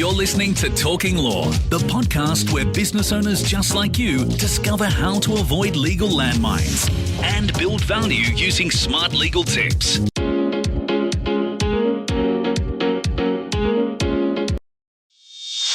You're listening to Talking Law, the podcast where business owners just like you discover how to avoid legal landmines and build value using smart legal tips.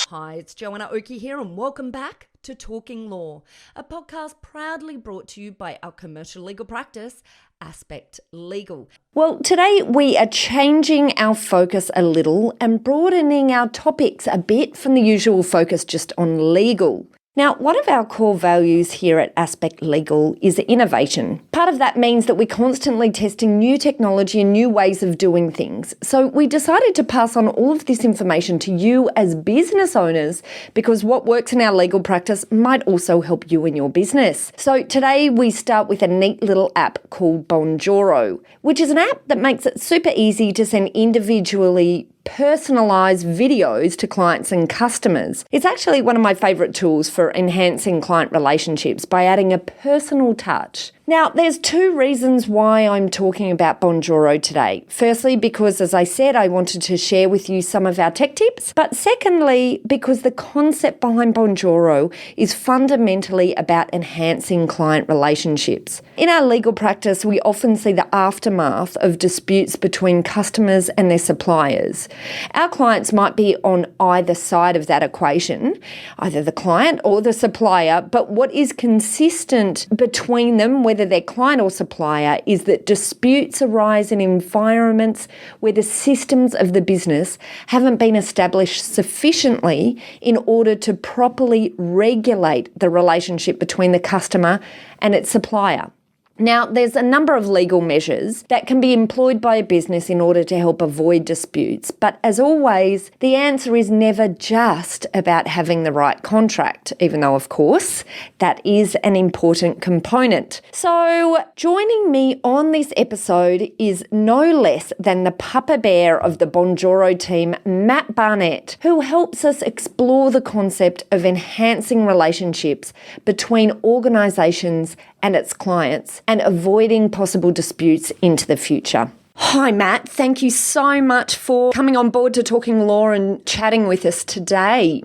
Hi, it's Joanna Oakey here and welcome back to Talking Law, a podcast proudly brought to you by our commercial legal practice, Aspect Legal. Well, today we are changing our focus a little and broadening our topics a bit from the usual focus just on legal. Now, one of our core values here at Aspect Legal is innovation. Part of that means that we're constantly testing new technology and new ways of doing things. So we decided to pass on all of this information to you as business owners because what works in our legal practice might also help you in your business. So today we start with a neat little app called Bonjoro, which is an app that makes it super easy to send individually personalised videos to clients and customers. It's actually one of my favourite tools for enhancing client relationships by adding a personal touch. Now, there's two reasons why I'm talking about Bonjoro today. Firstly, because as I said, I wanted to share with you some of our tech tips. But secondly, because the concept behind Bonjoro is fundamentally about enhancing client relationships. In our legal practice, we often see the aftermath of disputes between customers and their suppliers. Our clients might be on either side of that equation, either the client or the supplier, but what is consistent between them, whether they're client or supplier, is that disputes arise in environments where the systems of the business haven't been established sufficiently in order to properly regulate the relationship between the customer and its supplier. Now, there's a number of legal measures that can be employed by a business in order to help avoid disputes. But as always, the answer is never just about having the right contract, even though, of course, that is an important component. So joining me on this episode is no less than the Papa Bear of the Bonjoro team, Matt Barnett, who helps us explore the concept of enhancing relationships between organisations and its clients and avoiding possible disputes into the future. Hi, Matt. Thank you so much for coming on board to Talking Law and chatting with us today.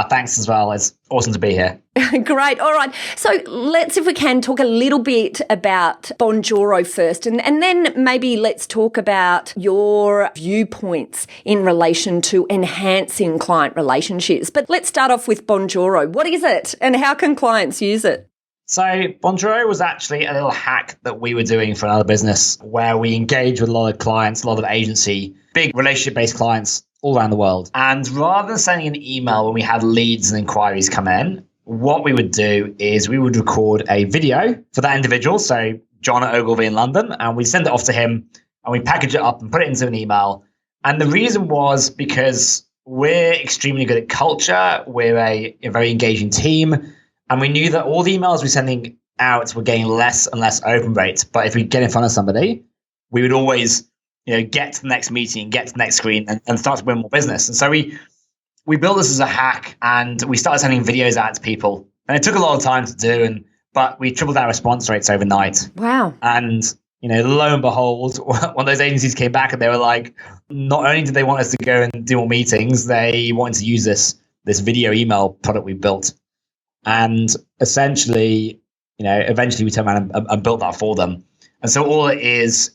Thanks as well. It's awesome to be here. Great. All right. So let's, if we can, talk a little bit about Bonjoro first, and then maybe let's talk about your viewpoints in relation to enhancing client relationships. But let's start off with Bonjoro. What is it and how can clients use it? So Bonjour was actually a little hack that we were doing for another business where we engage with a lot of clients, a lot of agency, big relationship-based clients all around the world. And rather than sending an email when we had leads and inquiries come in, what we would do is we would record a video for that individual, so John at Ogilvy in London, and we send it off to him and we package it up and put it into an email. And the reason was because we're extremely good at culture, we're a very engaging team, and we knew that all the emails we were sending out were getting less and less open rates. But if we get in front of somebody, we would always, get to the next meeting, get to the next screen, and start to win more business. And so we built this as a hack, and we started sending videos out to people. And it took a lot of time to do, but we tripled our response rates overnight. Wow! And lo and behold, one of those agencies came back and they were like, not only did they want us to go and do more meetings, they wanted to use this video email product we built. And essentially, eventually we turned around and built that for them. And so all it is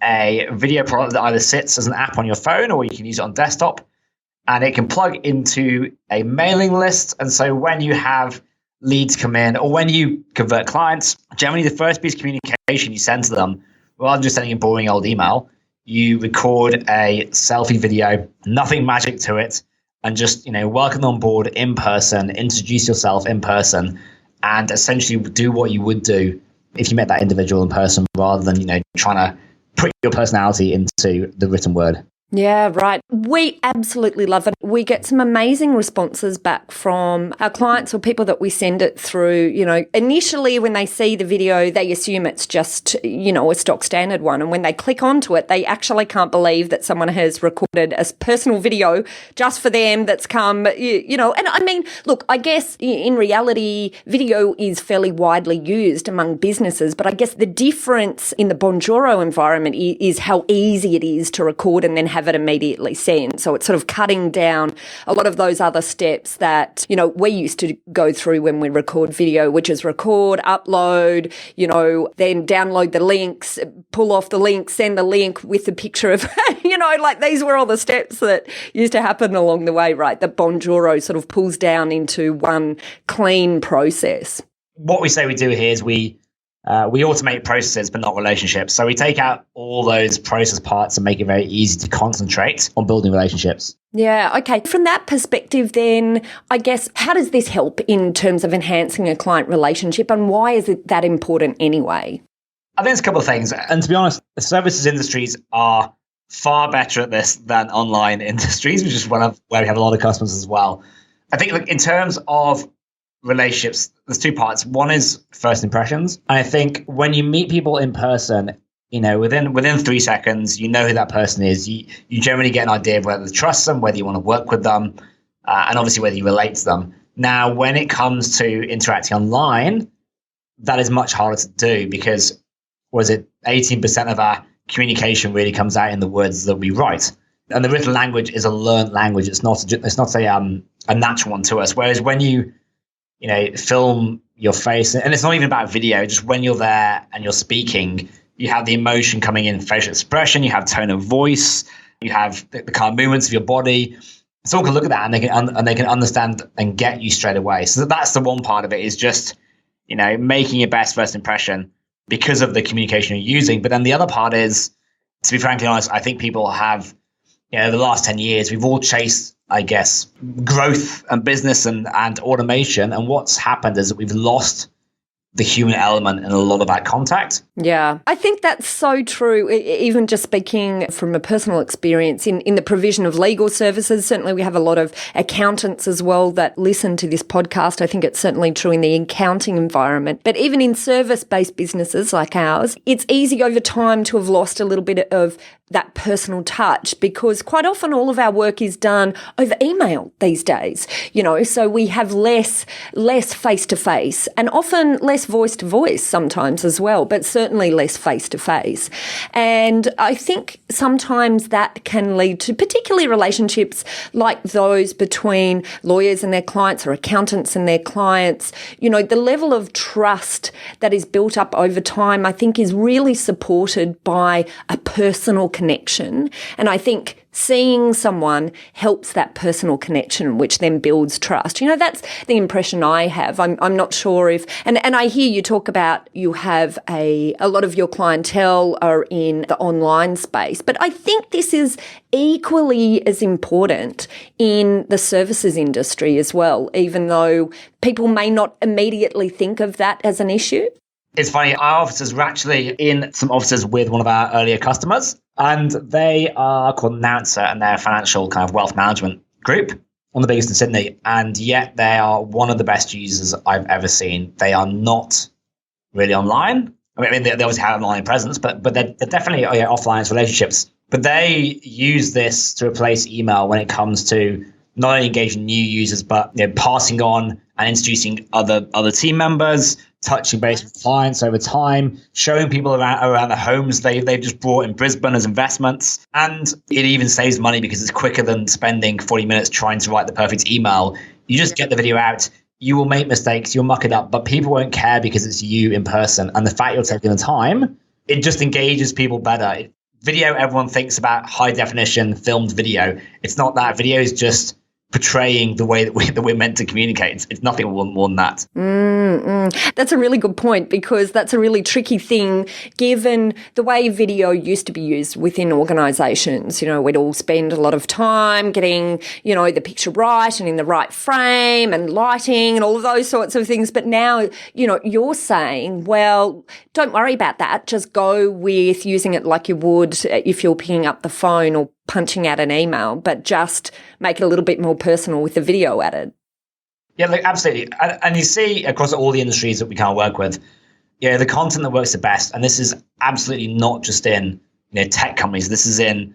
a video product that either sits as an app on your phone or you can use it on desktop. And it can plug into a mailing list. And so when you have leads come in or when you convert clients, generally the first piece of communication you send to them, rather than just sending a boring old email, you record a selfie video, nothing magic to it. And just, welcome on board in person, introduce yourself in person, and essentially do what you would do if you met that individual in person rather than, trying to put your personality into the written word. Yeah, right. We absolutely love it. We get some amazing responses back from our clients or people that we send it through. Initially when they see the video, they assume it's just, a stock standard one. And when they click onto it, they actually can't believe that someone has recorded a personal video just for them that's come, and I mean, look, I guess in reality, video is fairly widely used among businesses, but I guess the difference in the Bonjoro environment is how easy it is to record and then have it immediately sent. So it's sort of cutting down down a lot of those other steps that, we used to go through when we record video, which is record, upload, then download the links, pull off the link, send the link with the picture of, these were all the steps that used to happen along the way, right? That Bonjoro sort of pulls down into one clean process. What we say we do here is we automate processes, but not relationships. So we take out all those process parts and make it very easy to concentrate on building relationships. Yeah, okay. From that perspective, then, I guess, how does this help in terms of enhancing a client relationship, and why is it that important anyway? I think it's a couple of things. And to be honest, the services industries are far better at this than online industries, which is where we have a lot of customers as well. I think in terms of relationships, there's two parts. One is first impressions. And I think when you meet people in person, within 3 seconds, you know who that person is. You generally get an idea of whether to trust them, whether you want to work with them, and obviously whether you relate to them. Now, when it comes to interacting online, that is much harder to do because, 18% of our communication really comes out in the words that we write. And the written language is a learned language. It's not a natural one to us. Whereas when you film your face, and it's not even about video, just when you're there and you're speaking, you have the emotion coming in, facial expression, you have tone of voice, you have the kind of movements of your body. Someone can look at that and they can understand and get you straight away. So that's the one part of it, is just, making your best first impression because of the communication you're using. But then the other part is, to be frankly honest, I think people have, the last 10 years, we've all chased, I guess, growth and business and automation. And what's happened is that we've lost the human element in a lot of our contact. Yeah, I think that's so true. Even just speaking from a personal experience in the provision of legal services, certainly we have a lot of accountants as well that listen to this podcast. I think it's certainly true in the accounting environment. But even in service-based businesses like ours, it's easy over time to have lost a little bit of that personal touch, because quite often all of our work is done over email these days, so we have less face-to-face and often less voice-to-voice sometimes as well, but certainly less face-to-face. And I think sometimes that can lead to particularly relationships like those between lawyers and their clients or accountants and their clients. The level of trust that is built up over time, I think, is really supported by a personal connection. And I think seeing someone helps that personal connection, which then builds trust. That's the impression I have. I'm not sure if, and I hear you talk about you have a lot of your clientele are in the online space, but I think this is equally as important in the services industry as well, even though people may not immediately think of that as an issue. It's funny, our officers were actually in some offices with one of our earlier customers, and they are called Announcer, and they're a financial kind of wealth management group, one of the biggest in Sydney, and yet they are one of the best users I've ever seen. They are not really online. I mean, they obviously have an online presence, but they're definitely offline relationships. But they use this to replace email when it comes to not only engaging new users, but passing on and introducing other team members, touching base with clients over time, showing people around the homes they've just brought in Brisbane as investments. And it even saves money because it's quicker than spending 40 minutes trying to write the perfect email. You just get the video out. You will make mistakes, you'll muck it up, but people won't care because it's you in person. And the fact you're taking the time, it just engages people better. Video, everyone thinks about high definition filmed video. It's not that. Video is just portraying the way that we're meant to communicate. It's nothing more than that. That's a really good point, because that's a really tricky thing given the way video used to be used within organisations. We'd all spend a lot of time getting, the picture right and in the right frame and lighting and all of those sorts of things. But now, you're saying, well, don't worry about that. Just go with using it like you would if you're picking up the phone or punching out an email, but just make it a little bit more personal with the video added. Yeah, absolutely. And you see across all the industries that we kind of work with, the content that works the best, and this is absolutely not just in tech companies. This is in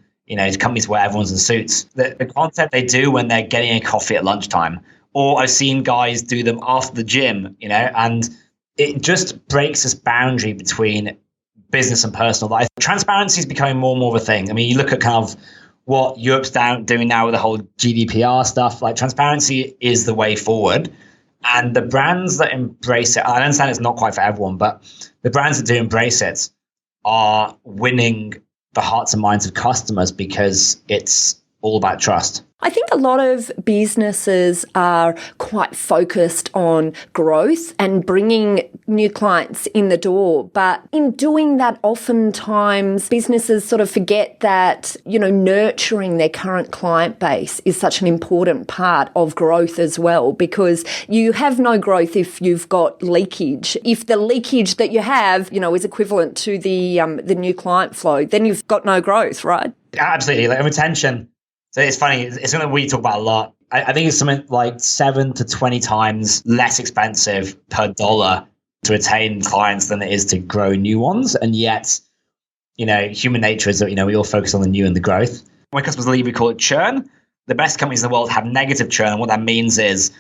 companies where everyone's in suits. The content they do when they're getting a coffee at lunchtime, or I've seen guys do them after the gym, and it just breaks this boundary between business and personal life. Transparency is becoming more and more of a thing. I mean, you look at kind of what Europe's doing now with the whole GDPR stuff. Like, transparency is the way forward. And the brands that embrace it, I understand it's not quite for everyone, but the brands that do embrace it are winning the hearts and minds of customers because it's all about trust. I think a lot of businesses are quite focused on growth and bringing new clients in the door. But in doing that, oftentimes businesses sort of forget that, nurturing their current client base is such an important part of growth as well, because you have no growth if you've got leakage. If the leakage that you have, is equivalent to the new client flow, then you've got no growth, right? Absolutely. Like retention. So it's funny, it's something we talk about a lot. I think it's something like 7 to 20 times less expensive per dollar to retain clients than it is to grow new ones. And yet, human nature is that, we all focus on the new and the growth. When customers leave, we call it churn. The best companies in the world have negative churn. And what that means is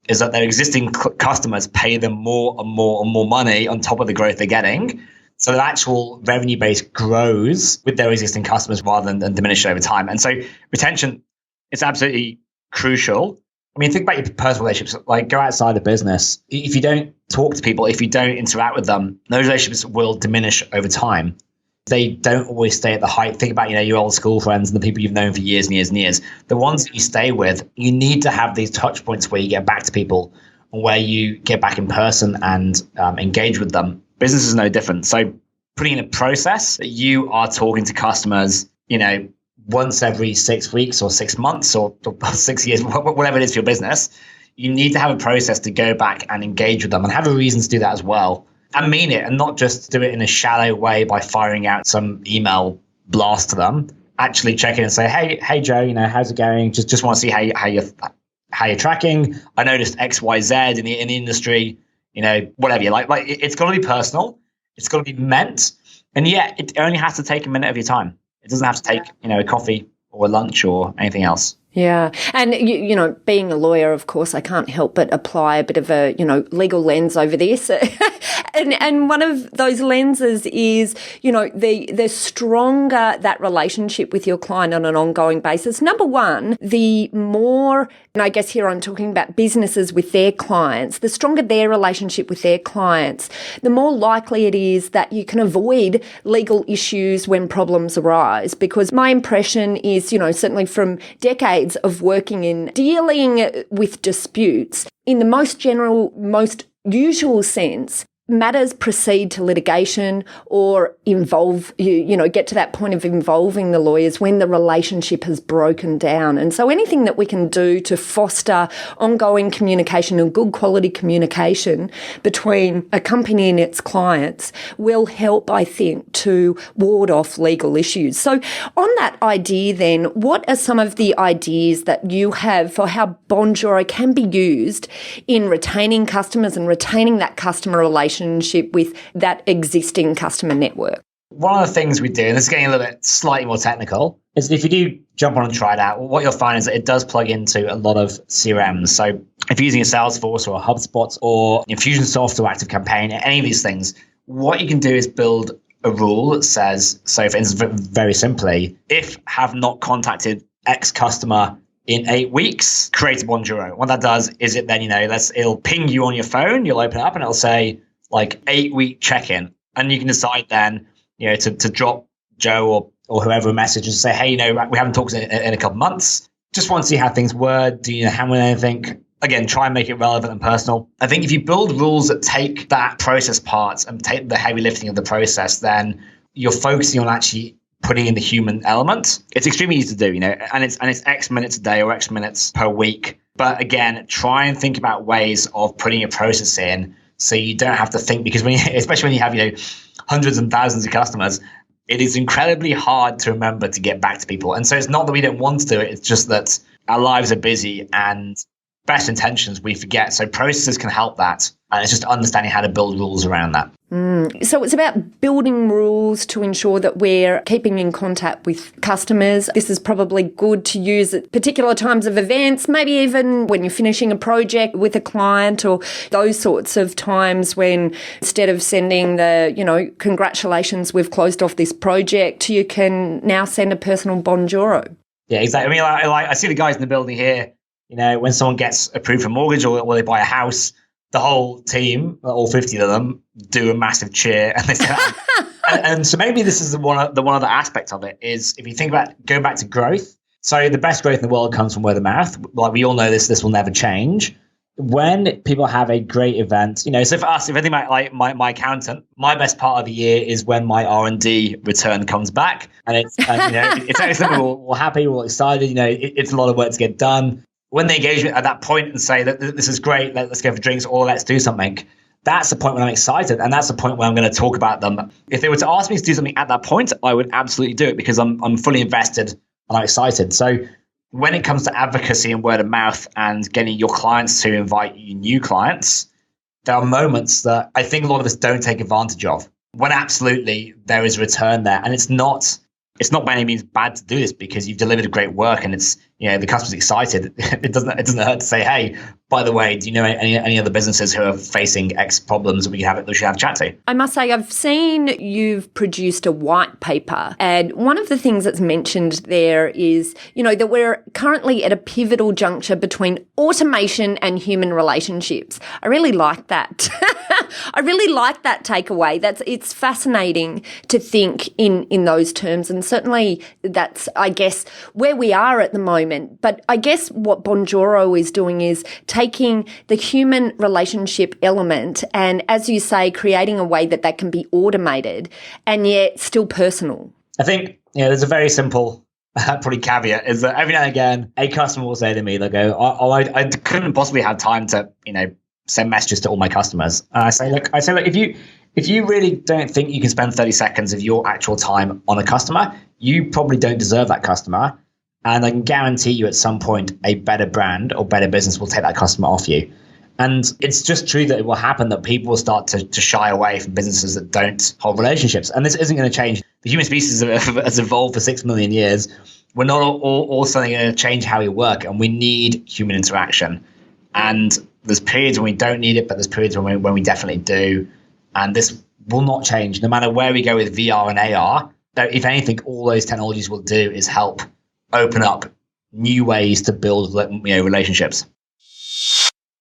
that their existing customers pay them more and more and more money on top of the growth they're getting. So the actual revenue base grows with their existing customers rather than diminish over time. And so retention is absolutely crucial. I mean, think about your personal relationships, like go outside the business. If you don't talk to people, if you don't interact with them, those relationships will diminish over time. They don't always stay at the height. Think about, your old school friends and the people you've known for years and years and years. The ones that you stay with, you need to have these touch points where you get back to people, where you get back in person and engage with them. Business is no different. So putting in a process that you are talking to customers, once every 6 weeks or 6 months or 6 years, whatever it is for your business, you need to have a process to go back and engage with them and have a reason to do that as well. And mean it, and not just do it in a shallow way by firing out some email blast to them. Actually check in and say, hey Joe, how's it going? Just want to see how you're tracking. I noticed XYZ in the industry. Whatever you like. Like it's got to be personal. It's got to be meant. And yet it only has to take a minute of your time. It doesn't have to take, a coffee or a lunch or anything else. Yeah. And, being a lawyer, of course, I can't help but apply a bit of a, legal lens over this. And one of those lenses is, the stronger that relationship with your client on an ongoing basis. Number one, the more, and I guess here I'm talking about businesses with their clients, the stronger their relationship with their clients, the more likely it is that you can avoid legal issues when problems arise. Because my impression is, certainly from decades of working in dealing with disputes, in the most general, most usual sense, matters proceed to litigation or involve, get to that point of involving the lawyers when the relationship has broken down. And so anything that we can do to foster ongoing communication and good quality communication between a company and its clients will help, I think, to ward off legal issues. So on that idea then, what are some of the ideas that you have for how Bonjoro can be used in retaining customers and retaining that customer relationship with that existing customer network? One of the things we do, and this is getting a little bit slightly more technical, is if you do jump on and try it out, what you'll find is that it does plug into a lot of CRMs. So if you're using a Salesforce or a HubSpot or Infusionsoft or ActiveCampaign, any of these things, what you can do is build a rule that says, so for instance, very simply, if have not contacted X customer in 8 weeks, create a Bonjour. What that does is it then, it'll ping you on your phone, you'll open it up and it'll say, 8-week check-in. And you can decide then, to drop Joe or whoever a message and say, hey, we haven't talked in a couple months. Just want to see how things were. Do you handle anything? Again, try and make it relevant and personal. I think if you build rules that take that process part and take the heavy lifting of the process, then you're focusing on actually putting in the human element. It's extremely easy to do, and it's X minutes a day or X minutes per week. But again, try and think about ways of putting a process in so you don't have to think, because especially when you have, hundreds and thousands of customers, it is incredibly hard to remember to get back to people. And so it's not that we don't want to do it. It's just that our lives are busy and best intentions we forget. So processes can help that. And it's just understanding how to build rules around that. So it's about building rules to ensure that we're keeping in contact with customers. This is probably good to use at particular times of events, maybe even when you're finishing a project with a client or those sorts of times when instead of sending the, congratulations, we've closed off this project, you can now send a personal Bonjoro. Yeah, exactly. I mean, I see the guys in the building here, when someone gets approved for a mortgage or they buy a house, the whole team, all 50 of them, do a massive cheer. And they say and so maybe this is the one other aspect of it is if you think about going back to growth. So the best growth in the world comes from word of mouth. Like we all know this will never change. When people have a great event, so for us, if anything like my accountant, my best part of the year is when my R&D return comes back, and it's we're all happy, we're all excited. It's a lot of work to get done. When the engagement at that point and say that this is great, let's go for drinks or let's do something. That's the point when I'm excited, and that's the point when I'm going to talk about them. If they were to ask me to do something at that point, I would absolutely do it because I'm fully invested and I'm excited. So when it comes to advocacy and word of mouth and getting your clients to invite you new clients, there are moments that I think a lot of us don't take advantage of when absolutely there is a return there. And it's not by any means bad to do this because you've delivered great work and it's, the customer's excited. It doesn't hurt to say, hey, by the way, do you know any other businesses who are facing X problems that we should have a chat to? I must say, I've seen you've produced a white paper. And one of the things that's mentioned there is, that we're currently at a pivotal juncture between automation and human relationships. I really like that. I really like that takeaway. It's fascinating to think in those terms. And certainly that's, I guess, where we are at the moment. But I guess what Bonjoro is doing is taking the human relationship element and, as you say, creating a way that can be automated and yet still personal. I think, there's a very simple probably caveat is that every now and again, a customer will say to me, they'll go, I couldn't possibly have time to, send messages to all my customers. And I say, look, if you really don't think you can spend 30 seconds of your actual time on a customer, you probably don't deserve that customer. And I can guarantee you at some point a better brand or better business will take that customer off you. And it's just true that it will happen that people will start to shy away from businesses that don't hold relationships. And this isn't going to change. The human species has evolved for 6 million years. We're not all suddenly going to change how we work, and we need human interaction. And there's periods when we don't need it, but there's periods when we definitely do. And this will not change no matter where we go with VR and AR. If anything, all those technologies will do is help open up new ways to build relationships.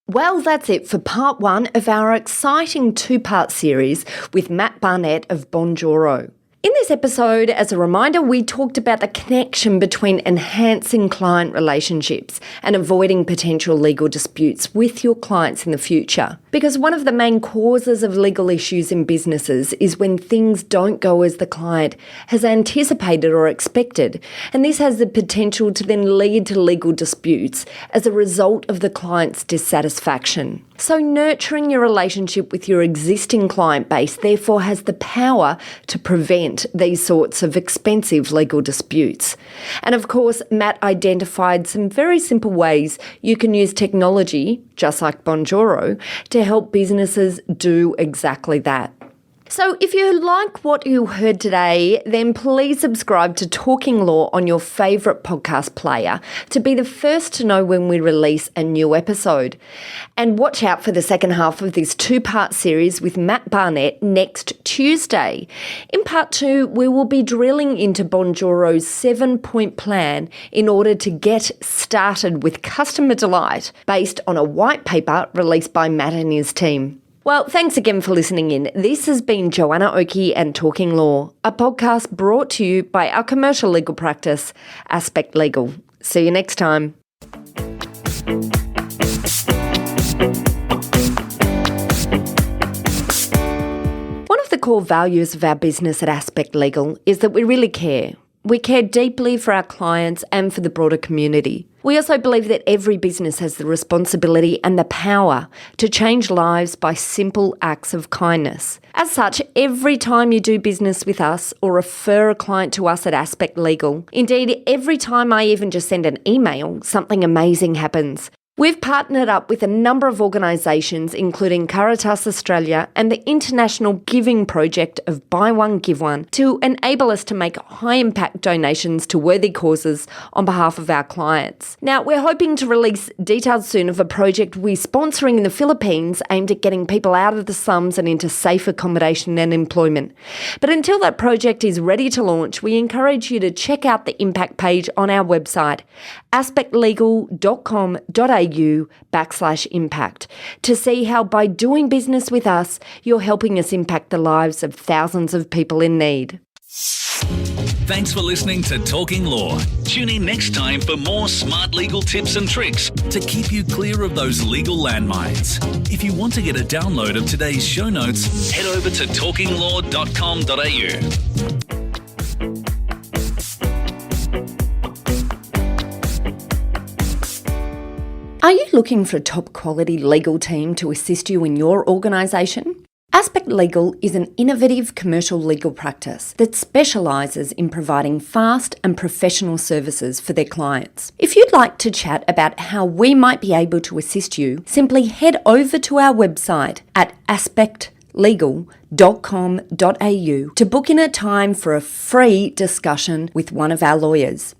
Well, that's it for part 1 of our exciting 2-part series with Matt Barnett of Bonjoro. In this episode, as a reminder, we talked about the connection between enhancing client relationships and avoiding potential legal disputes with your clients in the future. Because one of the main causes of legal issues in businesses is when things don't go as the client has anticipated or expected. And this has the potential to then lead to legal disputes as a result of the client's dissatisfaction. So nurturing your relationship with your existing client base therefore has the power to prevent these sorts of expensive legal disputes. And of course, Matt identified some very simple ways you can use technology, just like Bonjoro, to help businesses do exactly that. So if you like what you heard today, then please subscribe to Talking Law on your favourite podcast player to be the first to know when we release a new episode. And watch out for the second half of this 2-part series with Matt Barnett next Tuesday. In part 2, we will be drilling into Bonjoro's 7-point plan in order to get started with customer delight based on a white paper released by Matt and his team. Well, thanks again for listening in. This has been Joanna Oakey and Talking Law, a podcast brought to you by our commercial legal practice, Aspect Legal. See you next time. One of the core values of our business at Aspect Legal is that we really care. We care deeply for our clients and for the broader community. We also believe that every business has the responsibility and the power to change lives by simple acts of kindness. As such, every time you do business with us or refer a client to us at Aspect Legal, indeed every time I even just send an email, something amazing happens. We've partnered up with a number of organisations, including Caritas Australia and the International Giving Project of Buy One, Give One, to enable us to make high-impact donations to worthy causes on behalf of our clients. Now, we're hoping to release details soon of a project we're sponsoring in the Philippines aimed at getting people out of the slums and into safe accommodation and employment. But until that project is ready to launch, we encourage you to check out the impact page on our website, aspectlegal.com.au/impact, to see how by doing business with us, you're helping us impact the lives of thousands of people in need. Thanks for listening to Talking Law. Tune in next time for more smart legal tips and tricks to keep you clear of those legal landmines. If you want to get a download of today's show notes, head over to talkinglaw.com.au. Are you looking for a top quality legal team to assist you in your organisation? Aspect Legal is an innovative commercial legal practice that specialises in providing fast and professional services for their clients. If you'd like to chat about how we might be able to assist you, simply head over to our website at aspectlegal.com.au to book in a time for a free discussion with one of our lawyers.